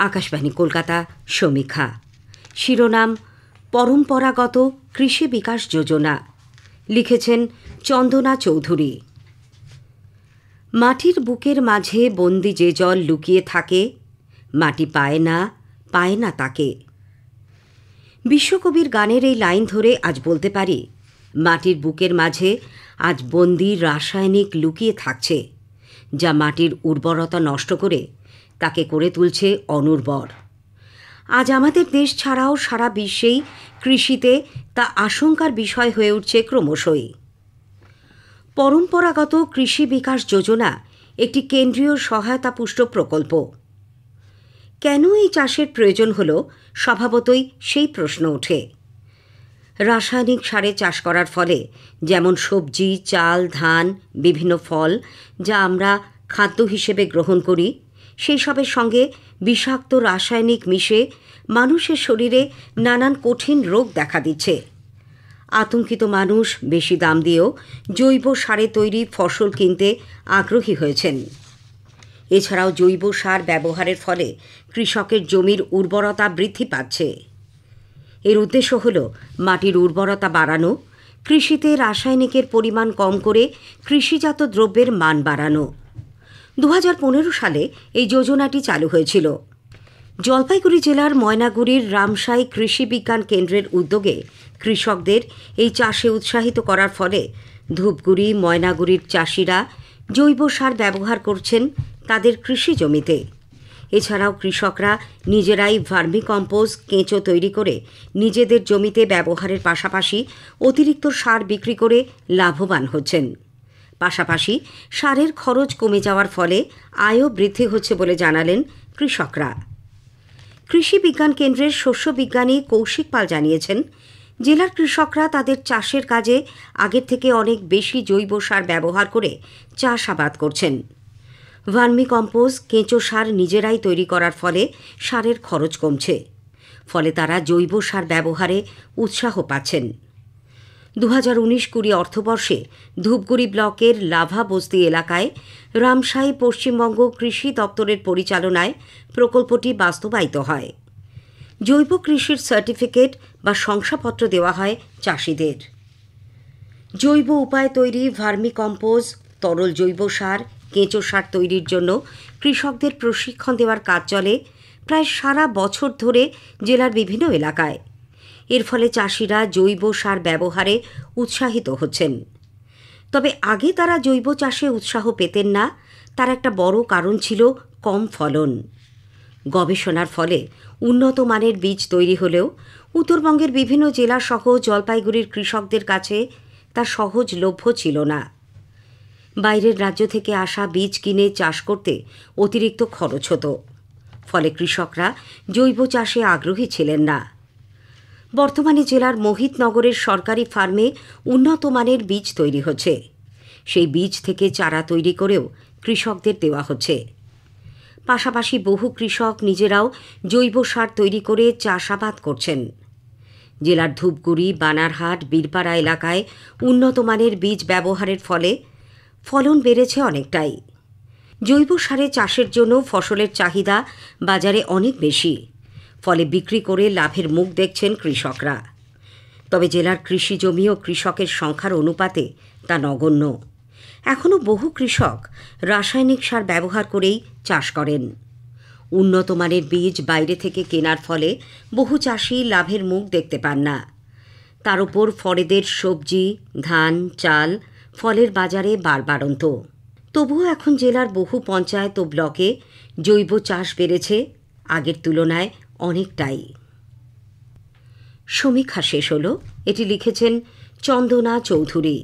আকাশবাণী কলকাতা সমীক্ষা শিরোনাম পরম্পরাগত কৃষি বিকাশ যোজনা লিখেছেন চন্দনা চৌধুরী। মাটির বুকের মাঝে বন্দি যে জল লুকিয়ে থাকে, মাটি পায় না তাকে। বিশ্বকবির গানের এই লাইন ধরে আজ বলতে পারি, মাটির বুকের মাঝে আজ বন্দি রাসায়নিক লুকিয়ে থাকছে, যা মাটির উর্বরতা নষ্ট করে তাকে করে তুলছে অনুর্বর। আজ আমাদের দেশ ছাড়াও সারা বিশ্বেই কৃষিতে তা আশঙ্কার বিষয় হয়ে উঠছে ক্রমশই। পরম্পরাগত কৃষি বিকাশ যোজনা একটি কেন্দ্রীয় সহায়তাপুষ্ট প্রকল্প। কেন এই চাষের প্রয়োজন হল, স্বভাবতই সেই প্রশ্ন ওঠে। রাসায়নিক সারে চাষ করার ফলে যেমন সবজি, চাল, ধান, বিভিন্ন ফল যা আমরা খাদ্য হিসেবে গ্রহণ করি, সেই সবের সঙ্গে বিষাক্ত রাসায়নিক মিশে মানুষের শরীরে নানান কঠিন রোগ দেখা দিচ্ছে। আতঙ্কিত মানুষ বেশি দাম দিয়েও জৈব সারে তৈরি ফসল কিনতে আগ্রহী হয়েছেন। এছাড়াও জৈব সার ব্যবহারের ফলে কৃষকের জমির উর্বরতা বৃদ্ধি পাচ্ছে। এর উদ্দেশ্য হল মাটির উর্বরতা বাড়ানো, কৃষিতে রাসায়নিকের পরিমাণ কম করে কৃষিজাত দ্রব্যের মান বাড়ানো। 2015 সালে এই যোজনাটি চালু হয়েছিল। জলপাইগুড়ি জেলার ময়নাগুড়ির রামসাই কৃষি বিজ্ঞান কেন্দ্রের উদ্যোগে কৃষকদের এই চাষে উৎসাহিত করার ফলে ধূপগুড়ি, ময়নাগুড়ির চাষিরা জৈব সার ব্যবহার করছেন তাদের কৃষি জমিতে। এছাড়াও কৃষকরা নিজেরাই ভার্মিকম্পোস্ট, কেঁচো তৈরি করে নিজেদের জমিতে ব্যবহারের পাশাপাশি অতিরিক্ত সার বিক্রি করে লাভবান হচ্ছেন। পাশাপাশি সারের খরচ কমে যাওয়ার ফলে আয়ও বৃদ্ধি হচ্ছে বলে জানালেন কৃষকরা। কৃষি বিজ্ঞান কেন্দ্রের শস্য বিজ্ঞানী কৌশিক পাল জানিয়েছেন, জেলার কৃষকরা তাদের চাষের কাজে আগের থেকে অনেক বেশি জৈব সার ব্যবহার করে চাষাবাদ করছেন। ভার্মিকম্পোস্ট, কেঁচো সার নিজেরাই তৈরি করার ফলে সারের খরচ কমছে, ফলে তারা জৈব সার ব্যবহারে উৎসাহ পাচ্ছেন। 2019-20 অর্থবর্ষে ধূপগুড়ি ব্লকের লাভা বস্তি এলাকায় রামসাই পশ্চিমবঙ্গ কৃষি দপ্তরের পরিচালনায় প্রকল্পটি বাস্তবায়িত হয়। জৈব কৃষির সার্টিফিকেট বা শংসাপত্র দেওয়া হয় চাষিদের। জৈব উপায়ে তৈরি ভার্মিকম্পোস্ট, তরল জৈব সার, কেঁচো সার তৈরির জন্য কৃষকদের প্রশিক্ষণ দেওয়ার কাজ চলে প্রায় সারা বছর ধরে জেলার বিভিন্ন এলাকায়। এর ফলে চাষিরা জৈব সার ব্যবহারে উৎসাহিত হচ্ছেন। তবে আগে তারা জৈব চাষে উৎসাহ পেতেন না, তার একটা বড় কারণ ছিল কম ফলন। গবেষণার ফলে উন্নত মানের বীজ তৈরি হলেও উত্তরবঙ্গের বিভিন্ন জেলা সহ জলপাইগুড়ির কৃষকদের কাছে তা সহজলভ্য ছিল না। বাইরের রাজ্য থেকে আসা বীজ কিনে চাষ করতে অতিরিক্ত খরচ হতো, ফলে কৃষকরা জৈব চাষে আগ্রহী ছিলেন না। বর্তমানে জেলার মোহিতনগরের সরকারি ফার্মে উন্নত মানের বীজ তৈরি হচ্ছে। সেই বীজ থেকে চারা তৈরি করেও কৃষকদের দেওয়া হচ্ছে। পাশাপাশি বহু কৃষক নিজেরাও জৈব সার তৈরি করে চাষাবাদ করছেন। জেলার ধূপগুড়ি, বানারহাট, বীরপাড়া এলাকায় উন্নত মানের বীজ ব্যবহারের ফলে ফলন বেড়েছে অনেকটাই। জৈব সারে চাষের জন্য ফসলের চাহিদা বাজারে অনেক বেশি, ফলে বিক্রি করে লাভের মুখ দেখছেন কৃষকরা। তবে জেলার কৃষি জমি ও কৃষকের সংখ্যার অনুপাতে তা নগণ্য। এখনও বহু কৃষক রাসায়নিক সার ব্যবহার করেই চাষ করেন। উন্নত মানের বীজ বাইরে থেকে কেনার ফলে বহু চাষি লাভের মুখ দেখতে পান না। তার উপর ফরেদের সবজি, ধান, চাল, ফলের বাজারে বাড়বাড়ন্ত। তবুও এখন জেলার বহু পঞ্চায়েত ও ব্লকে জৈব চাষ বেড়েছে আগের তুলনায় অনেকটাই। সমীক্ষা শেষ হল। এটি লিখেছেন চন্দনা চৌধুরী।